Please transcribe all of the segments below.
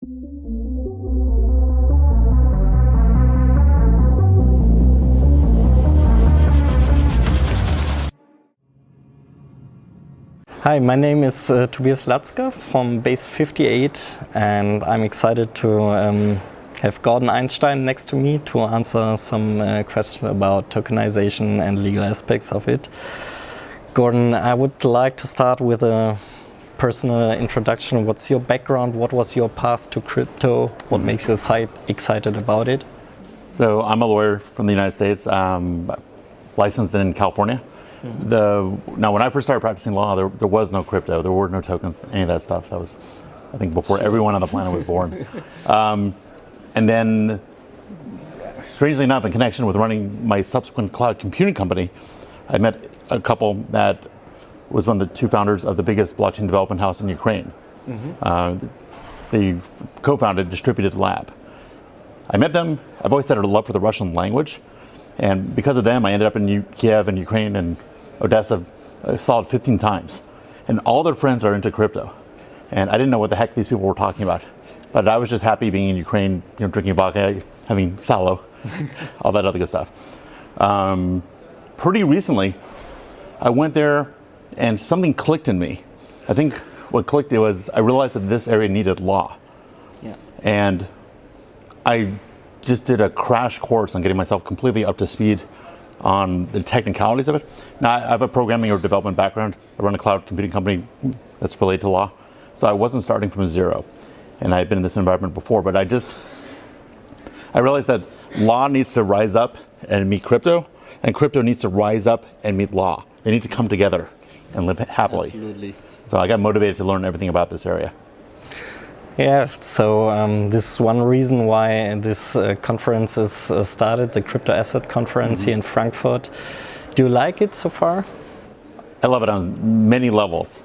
Hi, my name is Tobias Latzke from Base58, and I'm excited to have Gordon Einstein next to me to answer some questions about tokenization and legal aspects of it. Gordon, I would like to start with a personal introduction. What's your background? What was your path to crypto? What makes you excited about it? So I'm a lawyer from the United States, licensed in California. Now, when I first started practicing law, there was no crypto, there were no tokens, any of that stuff. That was, I think, before everyone on the planet was born. And then, strangely enough, in connection with running my subsequent cloud computing company, I met a couple that was one of the two founders of the biggest blockchain development house in Ukraine. They co-founded Distributed Lab. I met them. I've always had a love for the Russian language. And because of them, I ended up in Kiev and Ukraine and Odessa a solid 15 times. And all their friends are into crypto. And I didn't know what the heck these people were talking about. But I was just happy being in Ukraine, drinking vodka, having salo, all that other good stuff. Pretty recently, I went there and something clicked in me. I think what clicked was I realized that this area needed law. Yeah. And I just did a crash course on getting myself completely up to speed on the technicalities of it. Now, I have a programming or development background. I run a cloud computing company that's related to law. So I wasn't starting from zero. And I had been in this environment before, but I realized that law needs to rise up and meet crypto, and crypto needs to rise up and meet law. They need to come together and live happily. Absolutely. So I got motivated to learn everything about this area. Yeah, so this is one reason why this conference is started, the Crypto Asset Conference here in Frankfurt. Do you like it so far? I love it on many levels.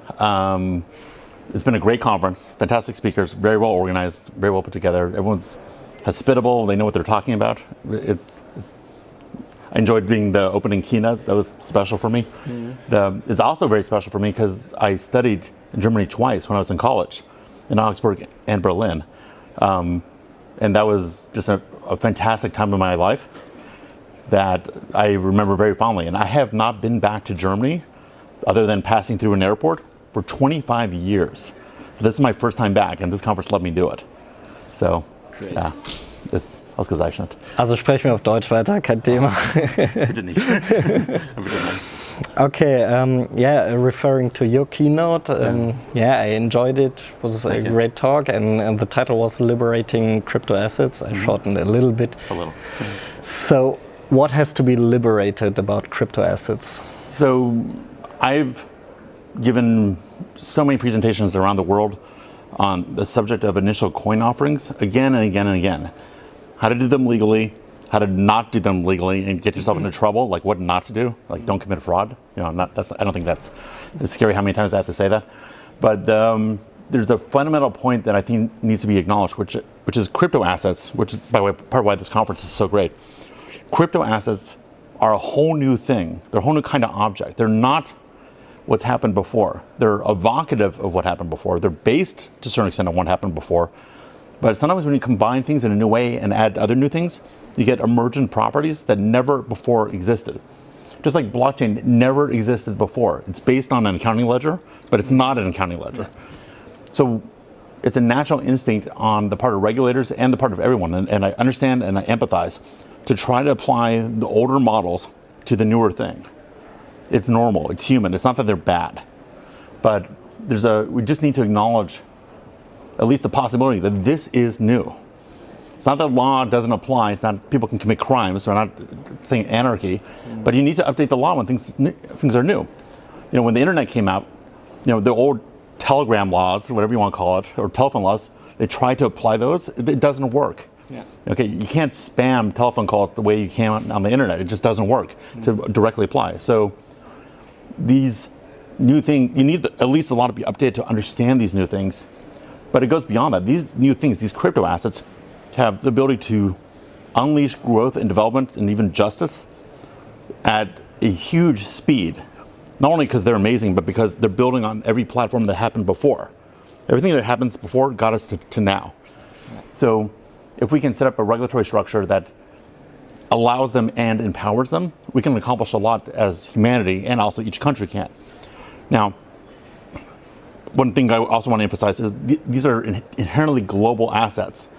It's been a great conference, fantastic speakers, very well organized, very well put together. Everyone's hospitable, they know what they're talking about. I enjoyed being the opening keynote, that was special for me. It's also very special for me because I studied in Germany twice when I was in college, in Augsburg and Berlin. And that was just a fantastic time in my life that I remember very fondly. And I have not been back to Germany other than passing through an airport for 25 years. This is my first time back, and this conference let me do it. So, ja, ist ausgezeichnet. Also sprechen wir auf Deutsch weiter, kein Thema. Bitte nicht. Okay, yeah, referring to your keynote, yeah, I enjoyed it. It was a great talk, and the title was Liberating Crypto Assets. I shortened it a little bit. A little. So, what has to be liberated about crypto assets? So, I've given so many presentations around the world on the subject of initial coin offerings again and again and again. How to do them legally, how to not do them legally and get yourself into trouble, like what not to do, like don't commit fraud. I don't think it's scary how many times I have to say that. But there's a fundamental point that I think needs to be acknowledged, which is crypto assets, which is, by the way, part of why this conference is so great. Crypto assets are a whole new thing. They're a whole new kind of object. They're not what's happened before. They're evocative of what happened before. They're based to a certain extent on what happened before. But sometimes when you combine things in a new way and add other new things, you get emergent properties that never before existed. Just like blockchain never existed before. It's based on an accounting ledger, but it's not an accounting ledger. So it's a natural instinct on the part of regulators and the part of everyone, and I understand and I empathize, to try to apply the older models to the newer thing. It's normal, it's human, it's not that they're bad. But we just need to acknowledge at least the possibility that this is new. It's not that law doesn't apply, it's not people can commit crimes, we're not saying anarchy, but you need to update the law when things are new. When the internet came out, the old telegram laws, whatever you want to call it, or telephone laws, they try to apply those, it doesn't work. Yeah. Okay, you can't spam telephone calls the way you can on the internet. It just doesn't work to directly apply. So these new things, you need at least a lot to be updated to understand these new things. But it goes beyond that. These new things, these crypto assets, have the ability to unleash growth and development and even justice at a huge speed. Not only because they're amazing, but because they're building on every platform that happened before. Everything that happens before got us to now. So if we can set up a regulatory structure that allows them and empowers them, we can accomplish a lot as humanity, and also each country can. Now, one thing I also want to emphasize is these are inherently global assets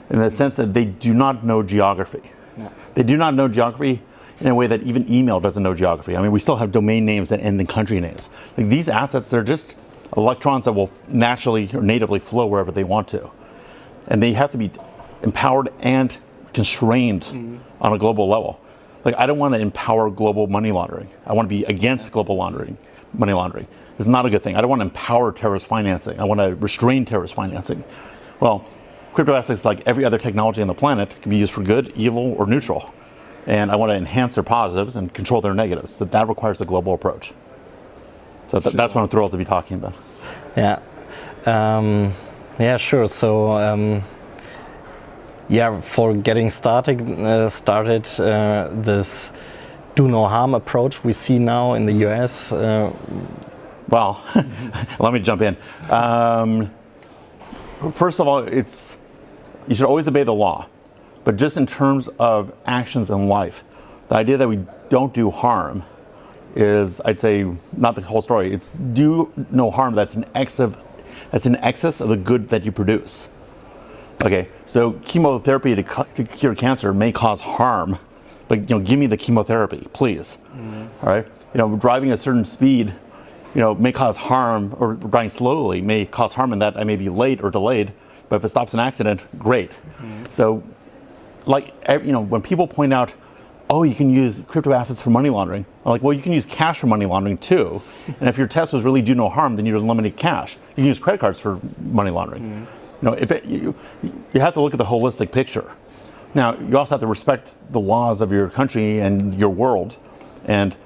in the sense that they do not know geography. Yeah. They do not know geography in a way that even email doesn't know geography. I mean, we still have domain names that end in country names. Like, these assets, they're just electrons that will naturally or natively flow wherever they want to. And they have to be empowered and constrained on a global level. Like, I don't want to empower global money laundering. I want to be against global money laundering. It's not a good thing. I don't want to empower terrorist financing. I want to restrain terrorist financing. Well, crypto assets, like every other technology on the planet, can be used for good, evil, or neutral. And I want to enhance their positives and control their negatives. That requires a global approach. So that's what I'm thrilled to be talking about. Yeah. Yeah, sure. So, yeah, for getting started, this do no harm approach we see now in the US. Well, let me jump in. First of all, you should always obey the law. But just in terms of actions in life, the idea that we don't do harm is, I'd say, not the whole story. It's do no harm that's in excess of the good that you produce. Okay, so chemotherapy to cure cancer may cause harm, but give me the chemotherapy, please. All right, driving a certain speed, may cause harm, or driving slowly may cause harm in that I may be late or delayed. But if it stops an accident, great. So, like, when people point out, oh, you can use crypto assets for money laundering, I'm like, well, you can use cash for money laundering too. And if your test was really do no harm, then you'd eliminate cash. You can use credit cards for money laundering. You have to look at the holistic picture. Now, you also have to respect the laws of your country and your world, and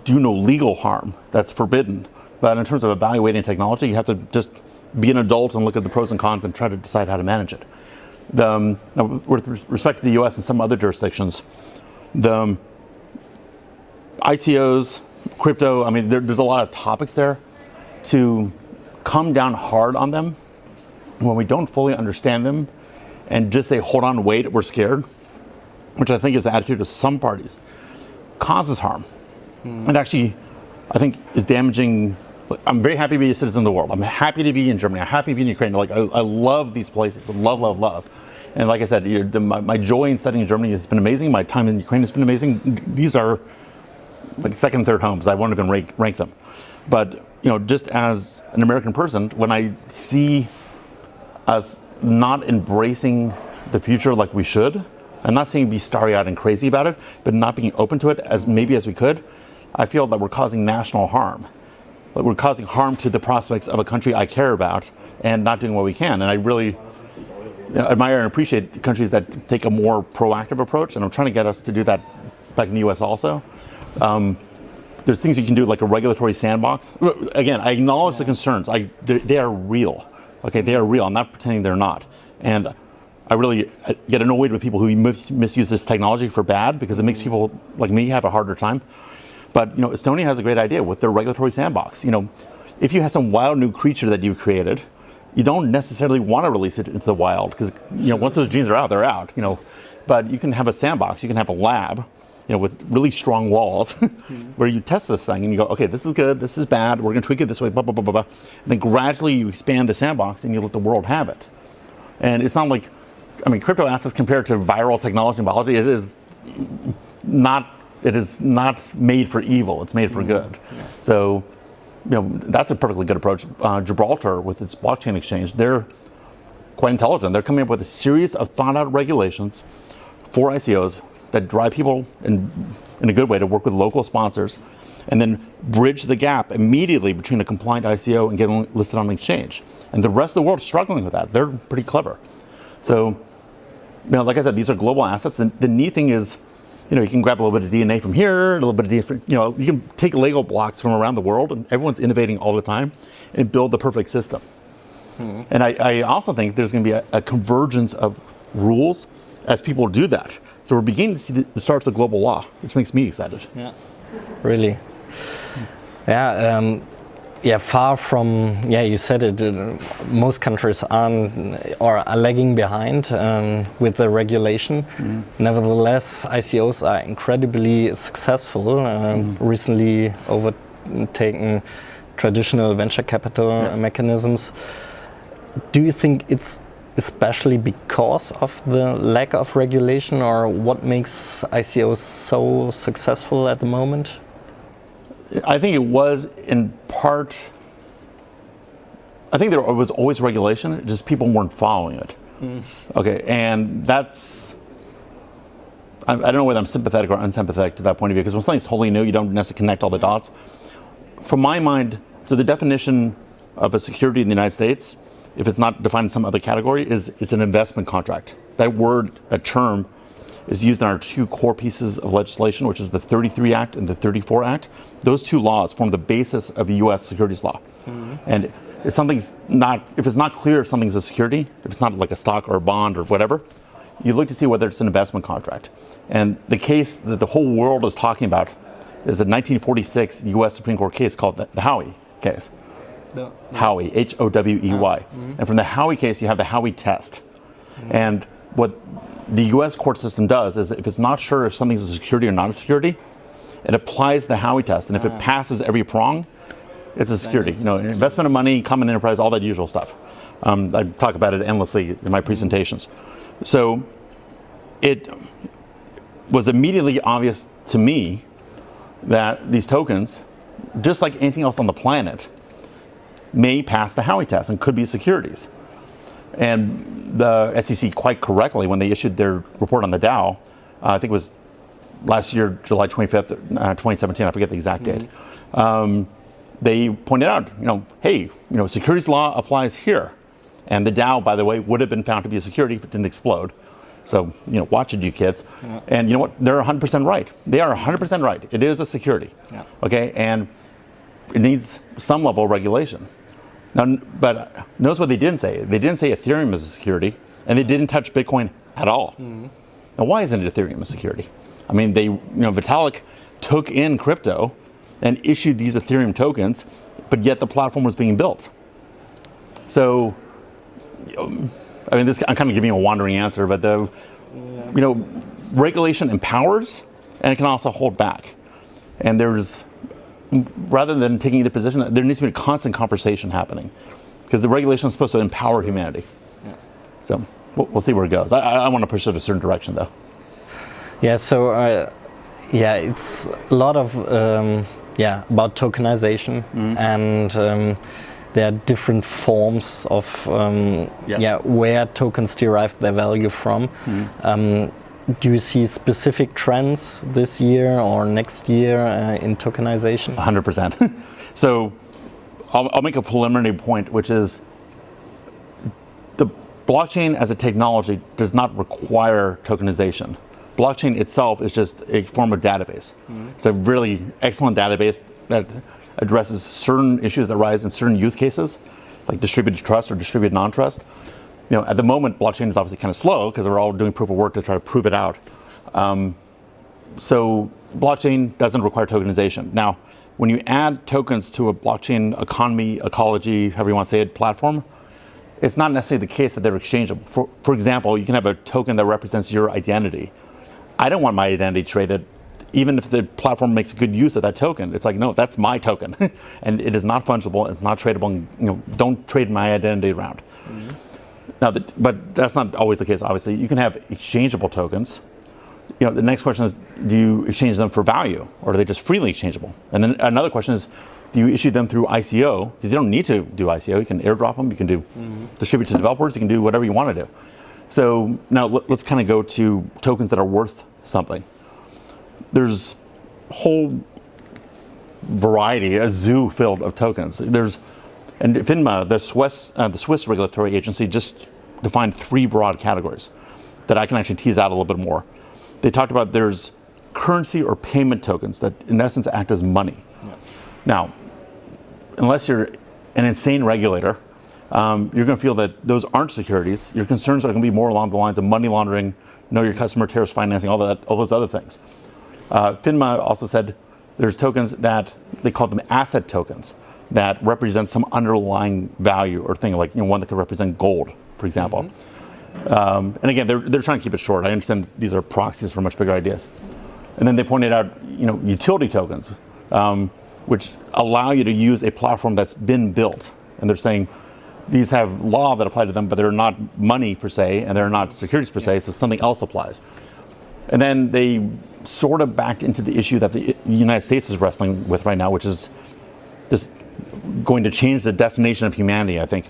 do no legal harm. That's forbidden. But in terms of evaluating technology, you have to just be an adult and look at the pros and cons and try to decide how to manage it. Now, with respect to the US and some other jurisdictions, the ICOs, crypto, I mean, there's a lot of topics there. To come down hard on them when we don't fully understand them and just say, hold on, wait, we're scared, which I think is the attitude of some parties, causes harm. And actually, I think is damaging. I'm very happy to be a citizen of the world. I'm happy to be in Germany. I'm happy to be in Ukraine. Like, I love these places. I love. And like I said, my joy in studying in Germany has been amazing. My time in Ukraine has been amazing. These are like second and third homes. I won't even rank them. But just as an American person, when I see us not embracing the future like we should, I'm not saying be starry-eyed and crazy about it, but not being open to it as we could, I feel that we're causing national harm. Like, we're causing harm to the prospects of a country I care about and not doing what we can. And I really admire and appreciate the countries that take a more proactive approach, and I'm trying to get us to do that back in the US also. There's things you can do, like a regulatory sandbox. Again, I acknowledge the concerns. They are real. Okay, they are real. I'm not pretending they're not. And I really get annoyed with people who misuse this technology for bad, because it makes people like me have a harder time. But Estonia has a great idea with their regulatory sandbox. If you have some wild new creature that you've created, you don't necessarily want to release it into the wild, because once those genes are out, they're out. But you can have a sandbox. You can have a lab, with really strong walls, where you test this thing and you go, okay, this is good, this is bad. We're going to tweak it this way, blah blah blah blah blah. And then gradually you expand the sandbox and you let the world have it. And it's not like, crypto assets compared to viral technology and biology, it is not made for evil. It's made for good. Yeah. So, that's a perfectly good approach. Gibraltar, with its blockchain exchange, they're quite intelligent. They're coming up with a series of thought-out regulations for ICOs that drive people in a good way to work with local sponsors, and then bridge the gap immediately between a compliant ICO and getting listed on the exchange. And the rest of the world is struggling with that. They're pretty clever. So, like I said, these are global assets. And the neat thing is, you can grab a little bit of DNA from here, a little bit of different, you can take Lego blocks from around the world, and everyone's innovating all the time, and build the perfect system. And I also think there's going to be a convergence of rules as people do that. So we're beginning to see the starts of global law, which makes me excited. Yeah, really. Yeah, yeah, far from, yeah, you said it, most countries aren't or are lagging behind with the regulation. Nevertheless, ICOs are incredibly successful, recently overtaken traditional venture capital mechanisms. Do you think it's especially because of the lack of regulation, or what makes ICOs so successful at the moment? I think it was in part, I think there was always regulation, just people weren't following it. Okay, and that's, I don't know whether I'm sympathetic or unsympathetic to that point of view, because when something's totally new, you don't necessarily connect all the dots. From my mind, so the definition of a security in the United States, if it's not defined in some other category, is it's an investment contract. That word, that term, is used in our two core pieces of legislation, which is the 33 Act and the 34 Act. Those two laws form the basis of U.S. securities law. And if something's not, if it's not clear if something's a security, if it's not like a stock or a bond or whatever, you look to see whether it's an investment contract. And the case that the whole world is talking about is a 1946 U.S. Supreme Court case called the Howey case. Howey, H-O-W-E-Y. And from the Howey case, you have the Howey test. And what the U.S. court system does is, if it's not sure if something's a security or not a security, it applies the Howey test, and if it passes every prong, it's a security. You know, investment of money, common enterprise, all that usual stuff. I talk about it endlessly in my presentations. So it was immediately obvious to me that these tokens, just like anything else on the planet, may pass the Howey test and could be securities. And the SEC, quite correctly, when they issued their report on the Dow, I think it was last year, July 25th, 2017, I forget the exact date, they pointed out, hey, securities law applies here. And the Dow, by the way, would have been found to be a security if it didn't explode. So, watch it, you kids. And you know what? They're 100% right. They are 100% right. It is a security. Okay, and it needs some level of regulation. Now, but notice what they didn't say. They didn't say Ethereum is a security, and they didn't touch Bitcoin at all. Now, why isn't it Ethereum a security? I mean, they, Vitalik took in crypto and issued these Ethereum tokens, but yet the platform was being built. So, I mean, I'm kind of giving you a wandering answer, but the, regulation empowers, and it can also hold back. And there's, rather than taking the position, there needs to be a constant conversation happening, because the regulation is supposed to empower humanity. So we'll see where it goes. I want to push it a certain direction, though. Yeah. So it's a lot of about tokenization, and there are different forms of where tokens derive their value from. Do you see specific trends this year or next year in tokenization? 100%. So I'll make a preliminary point, which is the blockchain as a technology does not require tokenization. Blockchain itself is just a form of database. It's a really excellent database that addresses certain issues that arise in certain use cases, like distributed trust or distributed non-trust. At the moment, blockchain is obviously kind of slow because we're all doing proof of work to try to prove it out. So blockchain doesn't require tokenization. Now, when you add tokens to a blockchain economy, ecology, however you want to say it, platform, it's not necessarily the case that they're exchangeable. For example, you can have a token that represents your identity. I don't want my identity traded, even if the platform makes good use of that token. It's like, no, that's my token. And it is not fungible, it's not tradable, and, don't trade my identity around. Now, but that's not always the case, obviously. You can have exchangeable tokens. The next question is, do you exchange them for value, or are they just freely exchangeable? And then another question is, do you issue them through ICO? Because you don't need to do ICO. You can airdrop them, you can do distribute to developers, you can do whatever you want to do. So now let's kind of go to tokens that are worth something. There's a whole variety, a zoo filled of tokens. And FINMA, the Swiss regulatory agency, just defined 3 broad categories that I can actually tease out a little bit more. They talked about there's currency or payment tokens that in essence act as money. Now, unless you're an insane regulator, you're going to feel that those aren't securities. Your concerns are going to be more along the lines of money laundering, know your customer, terrorist financing, all those other things. FINMA also said there's tokens that they call them asset tokens. that represents some underlying value or thing, like one that could represent gold, for example. And again, they're trying to keep it short. I understand these are proxies for much bigger ideas. And then they pointed out, utility tokens, which allow you to use a platform that's been built. And they're saying these have law that apply to them, but they're not money per se, and they're not securities per se, so something else applies. And then they sort of backed into the issue that the United States is wrestling with right now, which is just going to change the destination of humanity, I think.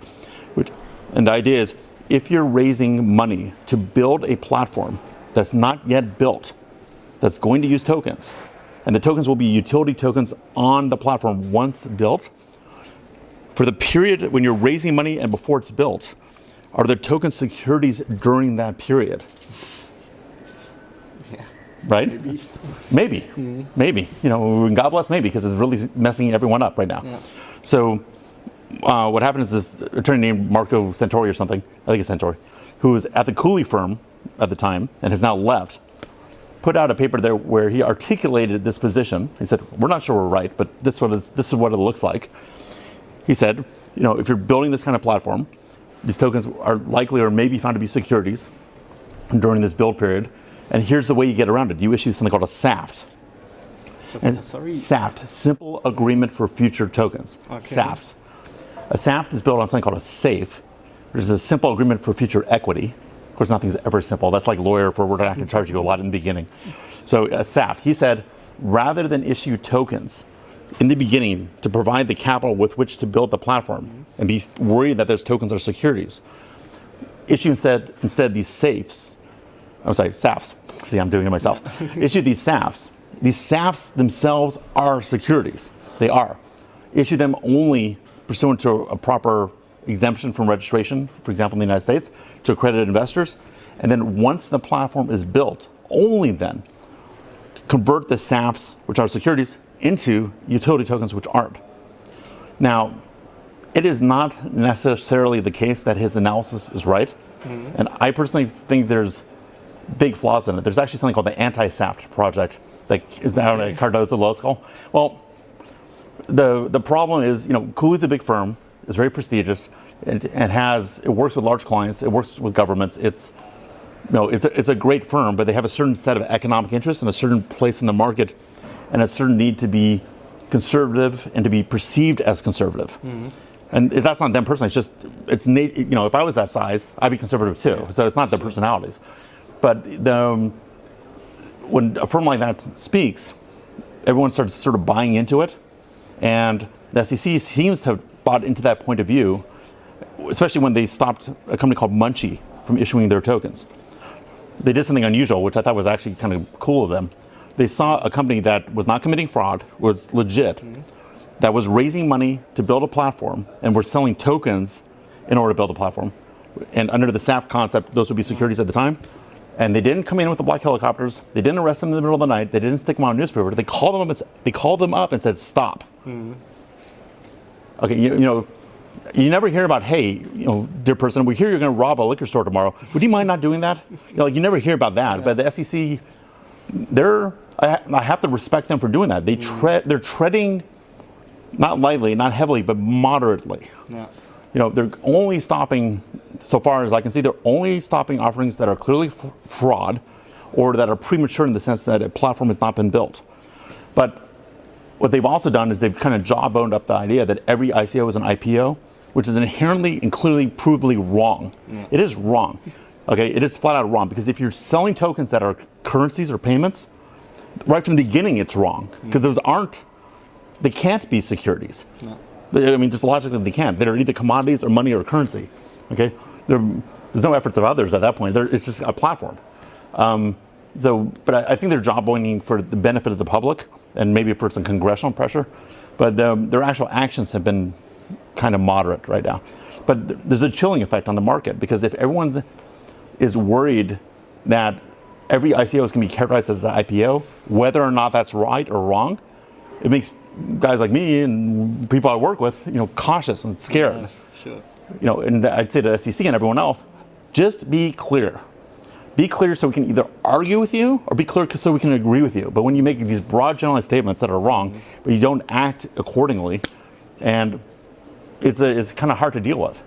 And the idea is, if you're raising money to build a platform that's not yet built, that's going to use tokens, and the tokens will be utility tokens on the platform once built, for the period when you're raising money and before it's built, are the token securities during that period? Yeah. Right? Maybe. Maybe. God bless maybe, because it's really messing everyone up right now. Yeah. So what happened is this attorney named Marco Santori or something, I think it's Santori, who was at the Cooley firm at the time and has now left, put out a paper there where he articulated this position. He said, we're not sure we're right, but this is what it looks like. He said, if you're building this kind of platform, these tokens are likely or maybe found to be securities during this build period. And here's the way you get around it. You issue something called a SAFT. Sorry? SAFT, Simple Agreement for Future Tokens. Okay. SAFT. A SAFT is built on something called a SAFE, which is a simple agreement for future equity. Of course, nothing's ever simple. That's like lawyer for we're not going to charge you a lot in the beginning. So a SAFT, he said, rather than issue tokens in the beginning to provide the capital with which to build the platform and be worried that those tokens are securities, issue instead these SAFEs. I'm sorry, SAFs. See, I'm doing it myself. Issue these SAFs. These SAFs themselves are securities. They are. Issue them only pursuant to a proper exemption from registration, for example, in the United States, to accredited investors. And then once the platform is built, only then convert the SAFs, which are securities, into utility tokens, which aren't. Now, it is not necessarily the case that his analysis is right. And I personally think there's big flaws in it. There's actually something called the anti-SAFT project that is now at Cardozo Law School. Well, the problem is, Cooley's a big firm, it's very prestigious, and it works with large clients, it works with governments. It's a great firm, but they have a certain set of economic interests and a certain place in the market, and a certain need to be conservative and to be perceived as conservative. And that's not them personally. If I was that size, I'd be conservative too. So it's not their personalities. But when a firm like that speaks, everyone starts sort of buying into it. And the SEC seems to have bought into that point of view, especially when they stopped a company called Munchie from issuing their tokens. They did something unusual, which I thought was actually kind of cool of them. They saw a company that was not committing fraud, was legit, that was raising money to build a platform, and were selling tokens in order to build a platform. And under the SAFT concept, those would be securities at the time. And they didn't come in with the black helicopters. They didn't arrest them in the middle of the night. They didn't stick them on a newspaper. They called them up and said, stop. Okay, you never hear about, hey, dear person, we hear you're going to rob a liquor store tomorrow. Would you mind not doing that? You never hear about that. Yeah. But the SEC, I have to respect them for doing that. They're treading, not lightly, not heavily, but moderately. Yeah. They're only stopping, so far as I can see, they're only stopping offerings that are clearly fraud or that are premature in the sense that a platform has not been built. But what they've also done is they've kind of jawboned up the idea that every ICO is an IPO, which is inherently and clearly provably wrong. Yeah. It is wrong. Okay, it is flat out wrong, because if you're selling tokens that are currencies or payments, right from the beginning it's wrong, because they can't be securities. No. Just logically they can't. They're either commodities or money or currency. Okay, there's no efforts of others at that point. It's just a platform. But I think they're jawboning for the benefit of the public and maybe for some congressional pressure. But their actual actions have been kind of moderate right now. But there's a chilling effect on the market, because if everyone is worried that every ICO is going to be characterized as an IPO, whether or not that's right or wrong, it makes guys like me and people I work with, cautious and scared. Yeah, sure. And I'd say to the SEC and everyone else, just be clear. Be clear so we can either argue with you or be clear so we can agree with you. But when you make these broad generalized statements that are wrong, but you don't act accordingly, And it's kind of hard to deal with.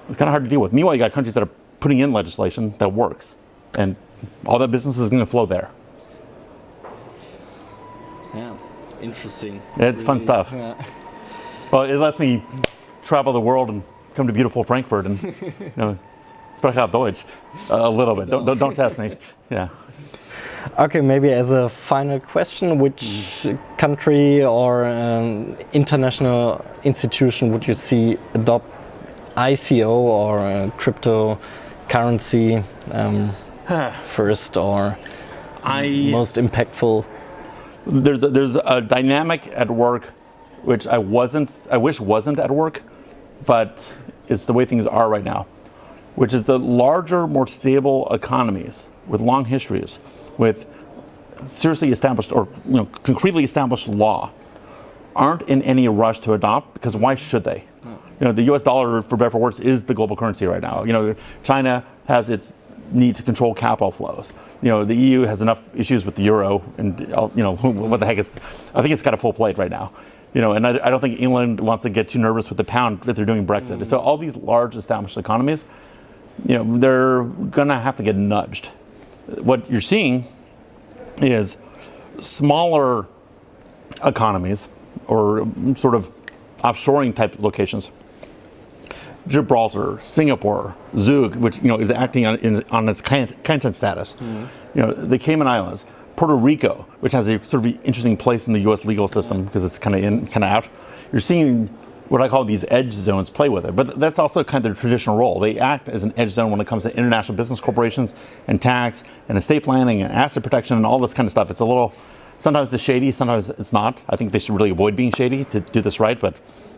It's kind of hard to deal with. Meanwhile, you got countries that are putting in legislation that works, and all that business is going to flow there. Yeah, interesting. It's fun stuff. Yeah. Well, it lets me travel the world and come to beautiful Frankfurt and, spreche auf Deutsch a little bit. Don't test me. Yeah. Okay, maybe as a final question, which country or international institution would you see adopt ICO or cryptocurrency first or most impactful? There's a dynamic at work which I wish wasn't at work, but it's the way things are right now, which is the larger, more stable economies with long histories, with seriously established or concretely established law, aren't in any rush to adopt, because why should they? The U.S. dollar, for better or for worse, is the global currency right now. China has its need to control capital flows. The EU has enough issues with the euro, and what the heck is? I think it's got a full plate right now. And I don't think England wants to get too nervous with the pound if they're doing Brexit. So all these large established economies, they're gonna have to get nudged. What you're seeing is smaller economies or sort of offshoring type locations. Gibraltar, Singapore, Zug, which is acting on its content status. The Cayman Islands, Puerto Rico, which has a sort of interesting place in the U.S. legal system because it's kind of in, kind of out. You're seeing what I call these edge zones play with it, but that's also kind of their traditional role. They act as an edge zone when it comes to international business corporations and tax and estate planning and asset protection and all this kind of stuff. It's a little, sometimes it's shady, sometimes it's not. I think they should really avoid being shady to do this right, but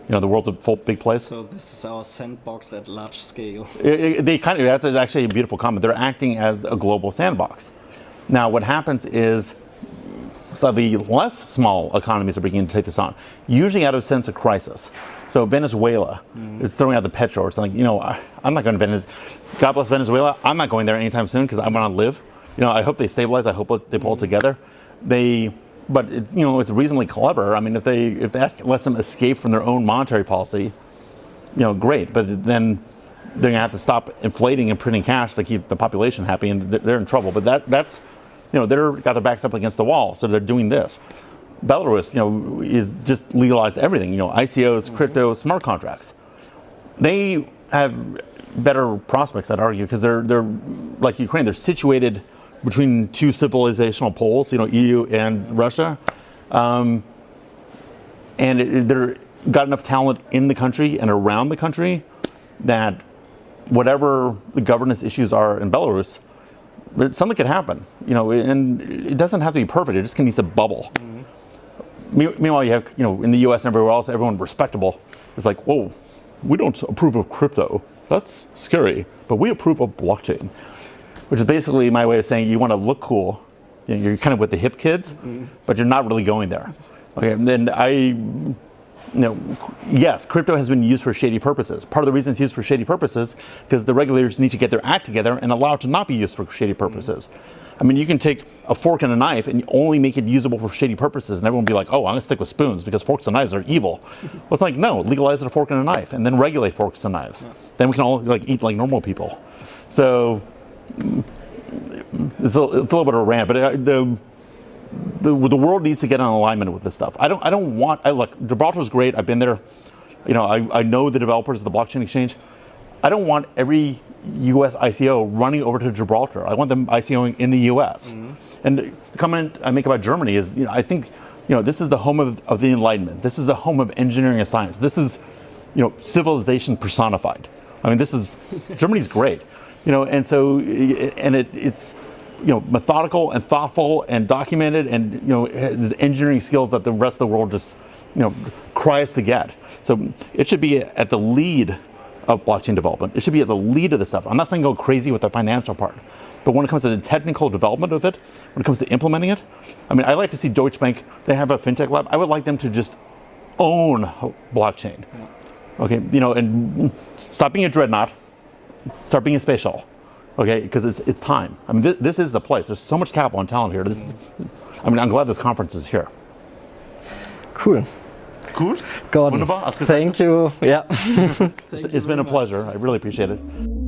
the world's a full big place. So this is our sandbox at large scale. That's actually a beautiful comment. They're acting as a global sandbox. Now, what happens is slightly less small economies are beginning to take this on, usually out of a sense of crisis. So Venezuela is throwing out the petro. It's like, I'm not going to Venezuela. God bless Venezuela. I'm not going there anytime soon because I want to live. I hope they stabilize. I hope they pull it together. But it's it's reasonably clever. I mean, if that lets them escape from their own monetary policy, great. But then they're gonna have to stop inflating and printing cash to keep the population happy, and they're in trouble. But that's they're got their backs up against the wall, so they're doing this. Belarus, is just legalized everything. ICOs, crypto, smart contracts. They have better prospects, I'd argue, because they're like Ukraine. They're situated between two civilizational poles, EU and Russia, and they're got enough talent in the country and around the country that whatever the governance issues are in Belarus, something could happen, and it doesn't have to be perfect. It just needs to bubble. Meanwhile, you have, in the U.S. and everywhere else, everyone respectable is like, whoa, we don't approve of crypto. That's scary, but we approve of blockchain. Which is basically my way of saying you want to look cool. You're kind of with the hip kids, but you're not really going there. Okay, and then yes, crypto has been used for shady purposes. Part of the reason it's used for shady purposes because the regulators need to get their act together and allow it to not be used for shady purposes. I mean, you can take a fork and a knife and only make it usable for shady purposes, and everyone will be like, oh, I'm gonna stick with spoons because forks and knives are evil. Well, it's like, no, legalize a fork and a knife and then regulate forks and knives. Then we can all eat like normal people. So it's a little bit of a rant, but the world needs to get in alignment with this stuff. Look, Gibraltar's great. I've been there. I know the developers of the blockchain exchange. I don't want every U.S. ICO running over to Gibraltar. I want them ICOing in the U.S. And the comment I make about Germany is, I think, this is the home of the Enlightenment. This is the home of engineering and science. This is, civilization personified. I mean, Germany's great. And so, it's, methodical and thoughtful and documented and, there's engineering skills that the rest of the world just, cries to get. So it should be at the lead of blockchain development. It should be at the lead of the stuff. I'm not saying go crazy with the financial part, but when it comes to the technical development of it, when it comes to implementing it, I mean, I like to see Deutsche Bank, they have a fintech lab. I would like them to just own blockchain. Okay, and stop being a dreadnought. Start being a space shuttle, okay? Because it's time. I mean, this is the place. There's so much capital and talent here. I'm glad this conference is here. Cool. Cool. Gordon, Wunderbar. thank you. Yeah. It's been a pleasure. I really appreciate it.